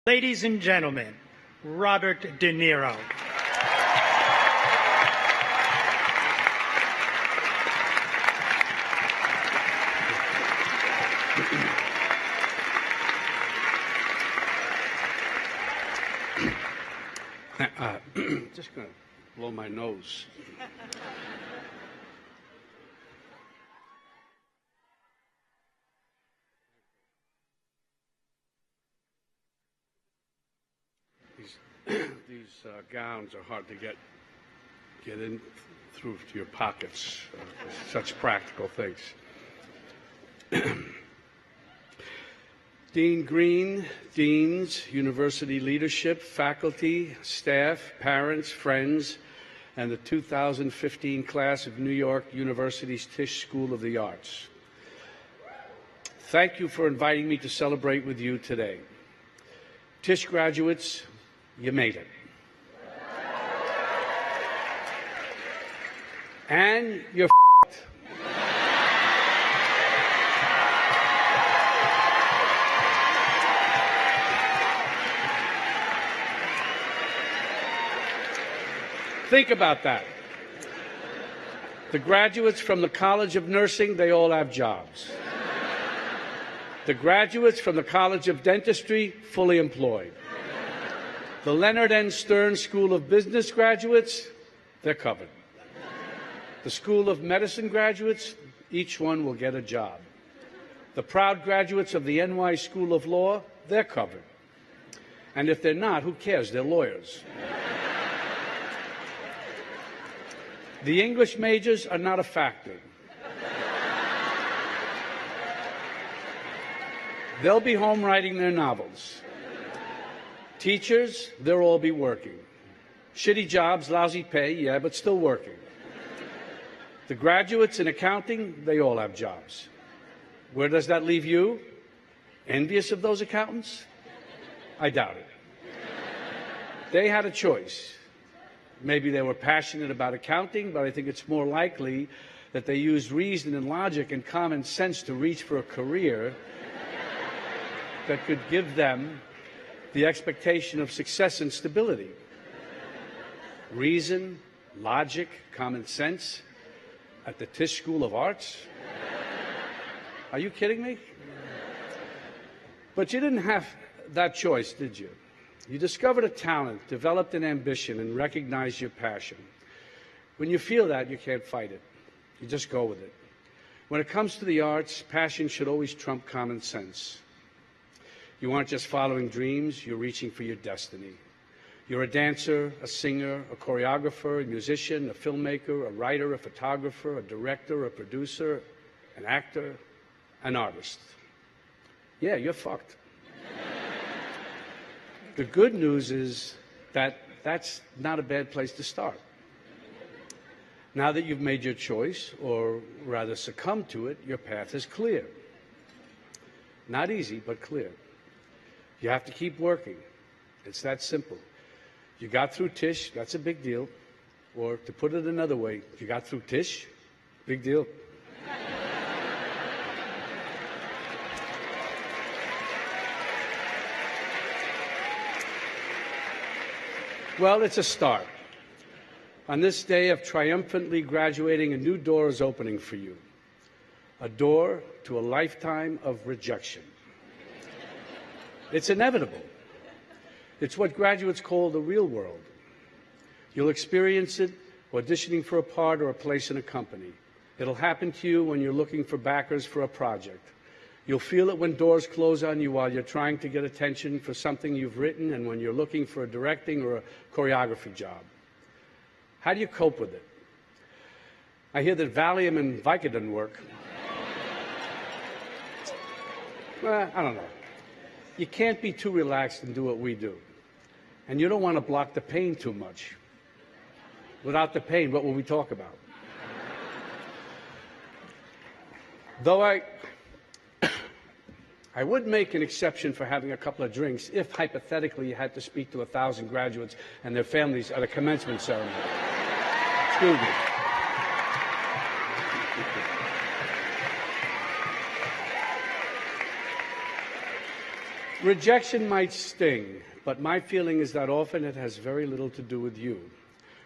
Ladies and gentlemen, Robert De Niro. Just going to blow my nose. These gowns are hard to get in through to your pockets. Such practical things. Dean Green, deans, university leadership, faculty, staff, parents, friends, and the 2015 class of New York University's Tisch School of the Arts. Thank you for inviting me to celebrate with you today. Tisch graduates, you made it. And you're f***ed. Think about that. The graduates from the College of Nursing, they all have jobs. The graduates from the College of Dentistry, fully employed. The Leonard N. Stern School of Business graduates, they're covered. The School of Medicine graduates, each one will get a job. The proud graduates of the NY School of Law, they're covered. And if they're not, who cares? They're lawyers. The English majors are not a factor. They'll be home writing their novels. Teachers, they'll all be working. Shitty jobs, lousy pay, yeah, but still working. The graduates in accounting, they all have jobs. Where does that leave you? Envious of those accountants? I doubt it. They had a choice. Maybe they were passionate about accounting, but I think it's more likely that they used reason and logic and common sense to reach for a career that could give them the expectation of success and stability. Reason, logic, common sense at the Tisch School of Arts? Are you kidding me? But you didn't have that choice, did you? You discovered a talent, developed an ambition, and recognized your passion. When you feel that, you can't fight it. You just go with it. When it comes to the arts, passion should always trump common sense. You aren't just following dreams, you're reaching for your destiny. You're a dancer, a singer, a choreographer, a musician, a filmmaker, a writer, a photographer, a director, a producer, an actor, an artist. Yeah, you're fucked. The good news is that that's not a bad place to start. Now that you've made your choice, or rather succumbed to it, your path is clear. Not easy, but clear. You have to keep working. It's that simple. You got through Tisch, that's a big deal. Or to put it another way, you got through Tisch, big deal. Well, it's a start. On this day of triumphantly graduating, a new door is opening for you. A door to a lifetime of rejection. It's inevitable. It's what graduates call the real world. You'll experience it auditioning for a part or a place in a company. It'll happen to you when you're looking for backers for a project. You'll feel it when doors close on you while you're trying to get attention for something you've written and when you're looking for a directing or a choreography job. How do you cope with it? I hear that Valium and Vicodin work. Well, I don't know. You can't be too relaxed and do what we do. And you don't want to block the pain too much. Without the pain, what will we talk about? Though I would make an exception for having a couple of drinks if, hypothetically, you had to speak to 1,000 graduates and their families at a commencement ceremony. Excuse me. Rejection might sting, but my feeling is that often it has very little to do with you.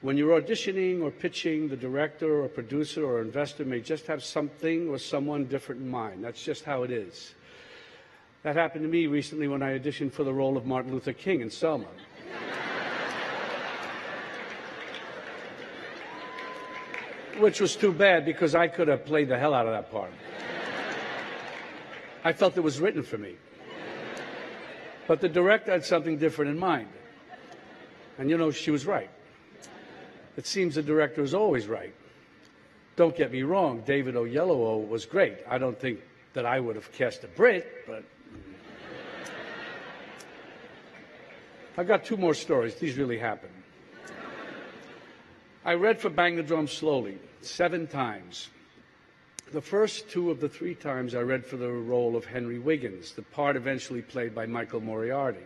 When you're auditioning or pitching, the director or producer or investor may just have something or someone different in mind. That's just how it is. That happened to me recently when I auditioned for the role of Martin Luther King in Selma. Which was too bad because I could have played the hell out of that part. I felt it was written for me. But the director had something different in mind. And you know, she was right. It seems the director is always right. Don't get me wrong, David Oyelowo was great. I don't think that I would have cast a Brit, but... I've got two more stories. These really happened. I read for Bang the Drum Slowly 7 times. The first 2 of the 3 times I read for the role of Henry Wiggins, the part eventually played by Michael Moriarty.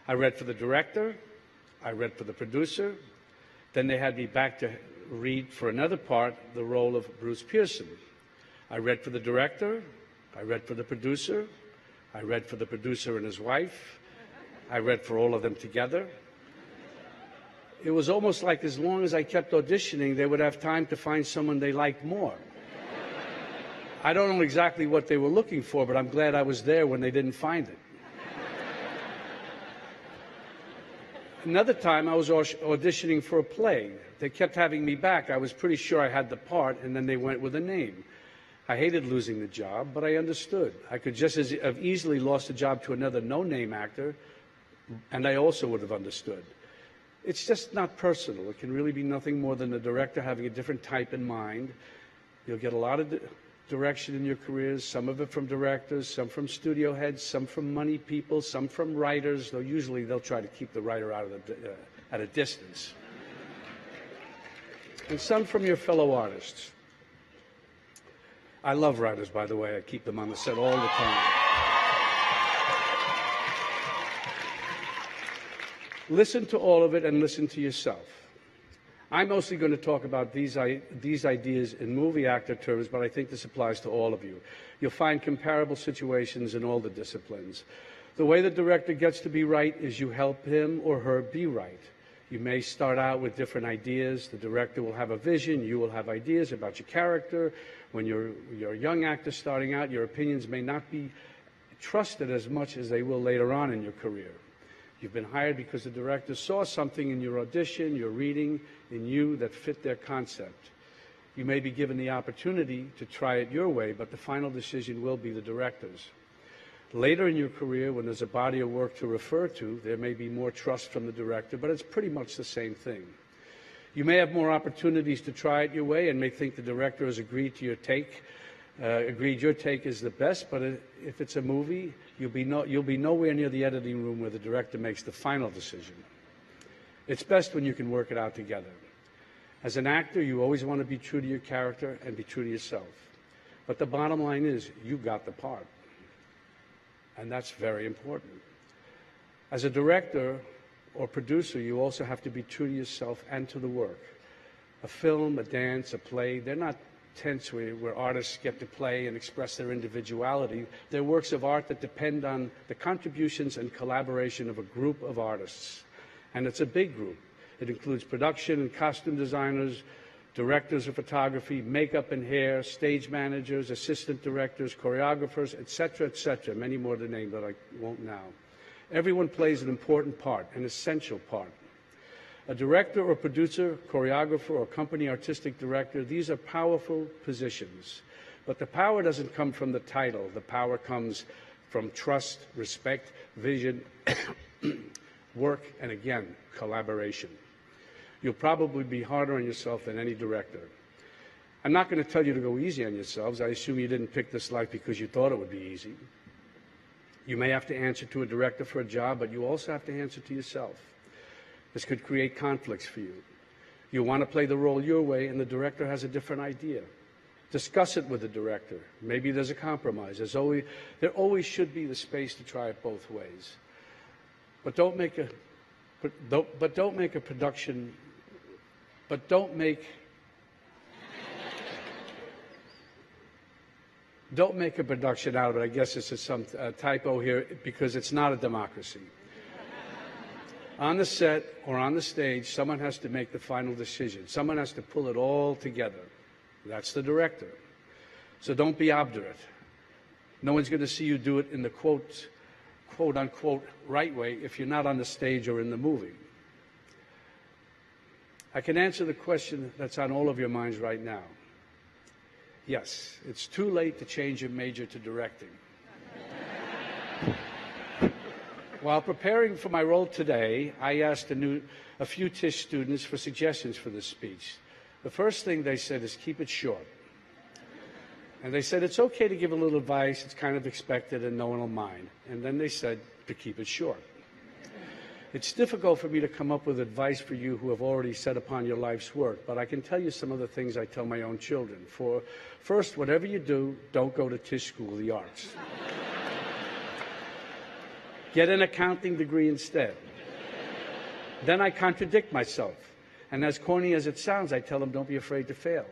I read for the director, I read for the producer, then they had me back to read for another part, the role of Bruce Pearson. I read for the director, I read for the producer, I read for the producer and his wife, I read for all of them together. It was almost like as long as I kept auditioning, they would have time to find someone they liked more. I don't know exactly what they were looking for, but I'm glad I was there when they didn't find it. Another time, I was auditioning for a play. They kept having me back. I was pretty sure I had the part, and then they went with a name. I hated losing the job, but I understood. I could just as have easily lost the job to another no-name actor, and I also would have understood. It's just not personal. It can really be nothing more than the director having a different type in mind. You'll get a lot of direction in your careers, some of it from directors, some from studio heads, some from money people, some from writers, though usually they'll try to keep the writer out of at a distance. And some from your fellow artists. I love writers, by the way. I keep them on the set all the time. Listen to all of it and listen to yourself. I'm mostly going to talk about these ideas in movie actor terms, but I think this applies to all of you. You'll find comparable situations in all the disciplines. The way the director gets to be right is you help him or her be right. You may start out with different ideas. The director will have a vision. You will have ideas about your character. When you're a young actor starting out, your opinions may not be trusted as much as they will later on in your career. You've been hired because the director saw something in your audition, your reading, in you that fit their concept. You may be given the opportunity to try it your way, but the final decision will be the director's. Later in your career, when there's a body of work to refer to, there may be more trust from the director, but it's pretty much the same thing. You may have more opportunities to try it your way and may think the director has agreed to your take, your take is the best, but if it's a movie, you'll be nowhere near the editing room where the director makes the final decision. It's best when you can work it out together. As an actor, you always want to be true to your character and be true to yourself. But the bottom line is, you got the part. And that's very important. As a director or producer, you also have to be true to yourself and to the work. A film, a dance, a play, they're not tents where artists get to play and express their individuality. They're works of art that depend on the contributions and collaboration of a group of artists. And it's a big group. It includes production and costume designers, directors of photography, makeup and hair, stage managers, assistant directors, choreographers, etc., many more to name that I won't now. Everyone plays an important part, an essential part. A director or producer, choreographer, or company artistic director, these are powerful positions. But the power doesn't come from the title. The power comes from trust, respect, vision, work, and again, collaboration. You'll probably be harder on yourself than any director. I'm not going to tell you to go easy on yourselves. I assume you didn't pick this life because you thought it would be easy. You may have to answer to a director for a job, but you also have to answer to yourself. This could create conflicts for you. You want to play the role your way, and the director has a different idea. Discuss it with the director. Maybe there's a compromise. There always should be the space to try it both ways. But don't make a production. But don't make Don't make a production out of it. I guess this is some typo here because it's not a democracy. On the set or on the stage, someone has to make the final decision. Someone has to pull it all together. That's the director. So don't be obdurate. No one's going to see you do it in the quote unquote right way if you're not on the stage or in the movie. I can answer the question that's on all of your minds right now. Yes, it's too late to change your major to directing. While preparing for my role today, I asked a few Tisch students for suggestions for this speech. The first thing they said is keep it short. And they said it's okay to give a little advice, it's kind of expected and no one will mind. And then they said to keep it short. It's difficult for me to come up with advice for you who have already set upon your life's work, but I can tell you some of the things I tell my own children. First, whatever you do, don't go to Tisch School of the Arts. Get an accounting degree instead. Then I contradict myself. And as corny as it sounds, I tell them don't be afraid to fail.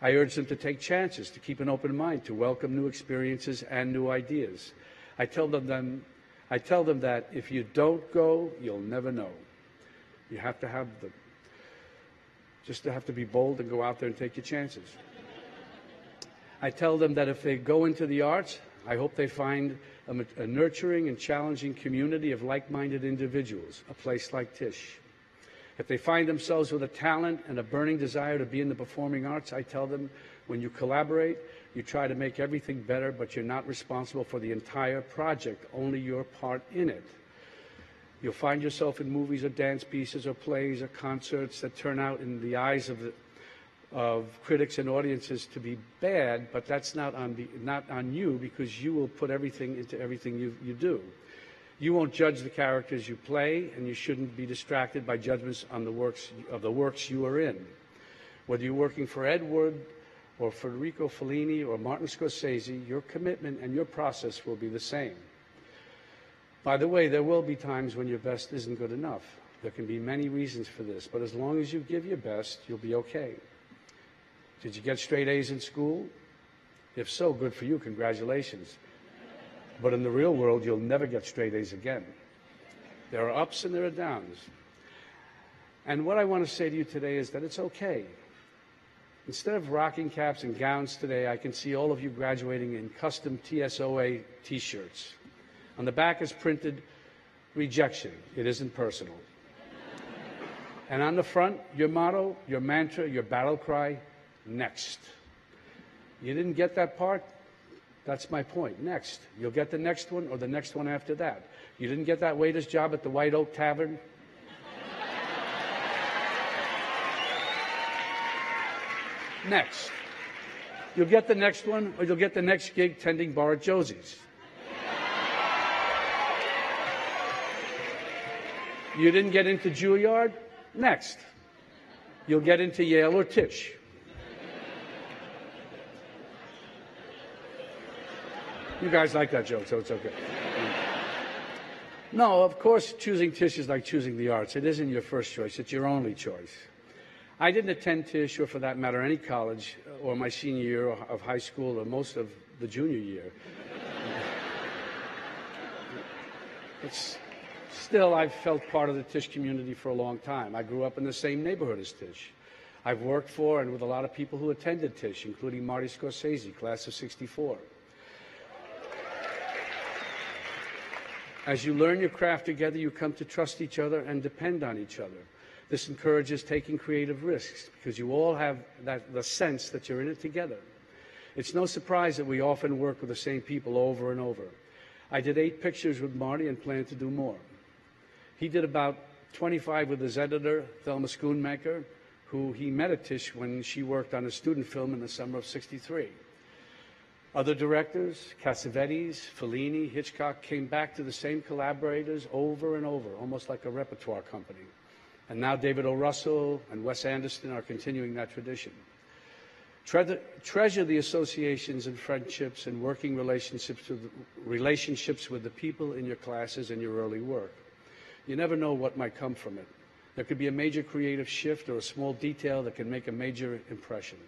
I urge them to take chances, to keep an open mind, to welcome new experiences and new ideas. I tell them that if you don't go, you'll never know. You have to have have to be bold and go out there and take your chances. I tell them that if they go into the arts, I hope they find a nurturing and challenging community of like-minded individuals, a place like Tisch. If they find themselves with a talent and a burning desire to be in the performing arts, I tell them when you collaborate, you try to make everything better, but you're not responsible for the entire project, only your part in it. You'll find yourself in movies or dance pieces or plays or concerts that turn out in the eyes of critics and audiences to be bad, but that's not on you because you will put everything into everything you do. You won't judge the characters you play, and you shouldn't be distracted by judgments on the works you are in. Whether you're working for Ed Wood or Federico Fellini or Martin Scorsese, your commitment and your process will be the same. By the way, there will be times when your best isn't good enough. There can be many reasons for this, but as long as you give your best, you'll be okay. Did you get straight A's in school? If so, good for you, congratulations. But in the real world, you'll never get straight A's again. There are ups and there are downs. And what I want to say to you today is that it's okay. Instead of rocking caps and gowns today, I can see all of you graduating in custom TSOA t-shirts. On the back is printed, rejection, it isn't personal. And on the front, your motto, your mantra, your battle cry, next. You didn't get that part? That's my point. Next. You'll get the next one or the next one after that. You didn't get that waiter's job at the White Oak Tavern? Next. You'll get the next one or you'll get the next gig tending bar at Josie's. You didn't get into Juilliard? Next. You'll get into Yale or Tisch. You guys like that joke, so it's okay. No, of course, choosing Tisch is like choosing the arts. It isn't your first choice. It's your only choice. I didn't attend Tisch, or for that matter, any college, or my senior year of high school, or most of the junior year. Still, I've felt part of the Tisch community for a long time. I grew up in the same neighborhood as Tisch. I've worked for and with a lot of people who attended Tisch, including Marty Scorsese, class of '64. As you learn your craft together, you come to trust each other and depend on each other. This encourages taking creative risks because you all have the sense that you're in it together. It's no surprise that we often work with the same people over and over. I did 8 pictures with Marty and plan to do more. He did about 25 with his editor, Thelma Schoonmaker, who he met at Tisch when she worked on a student film in the summer of '63. Other directors, Cassavetes, Fellini, Hitchcock, came back to the same collaborators over and over, almost like a repertoire company. And now David O. Russell and Wes Anderson are continuing that tradition. Treasure the associations and friendships and working relationships with the people in your classes and your early work. You never know what might come from it. There could be a major creative shift or a small detail that can make a major impression.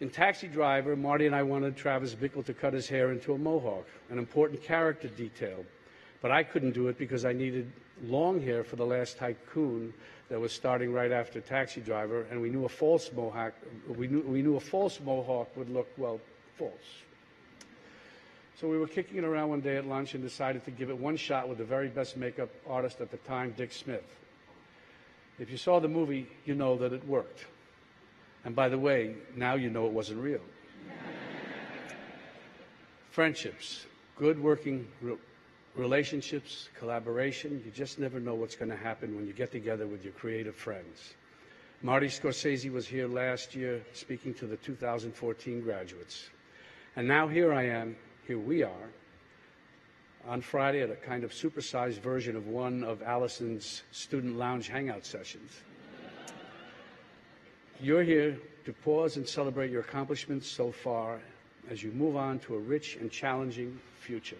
In Taxi Driver, Marty and I wanted Travis Bickle to cut his hair into a mohawk, an important character detail. But I couldn't do it because I needed long hair for The Last Tycoon that was starting right after Taxi Driver, and we knew a false mohawk would look, well, false. So we were kicking it around one day at lunch and decided to give it one shot with the very best makeup artist at the time, Dick Smith. If you saw the movie, you know that it worked. And by the way, now you know it wasn't real. Friendships, good working relationships, collaboration, you just never know what's going to happen when you get together with your creative friends. Marty Scorsese was here last year speaking to the 2014 graduates. And now here we are, on Friday at a kind of supersized version of one of Allison's student lounge hangout sessions. You're here to pause and celebrate your accomplishments so far as you move on to a rich and challenging future.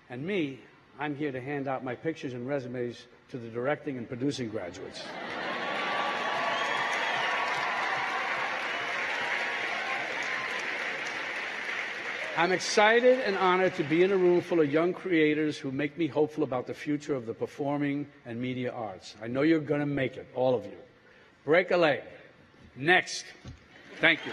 And me, I'm here to hand out my pictures and resumes to the directing and producing graduates. I'm excited and honored to be in a room full of young creators who make me hopeful about the future of the performing and media arts. I know you're going to make it, all of you. Break a leg. Next. Thank you.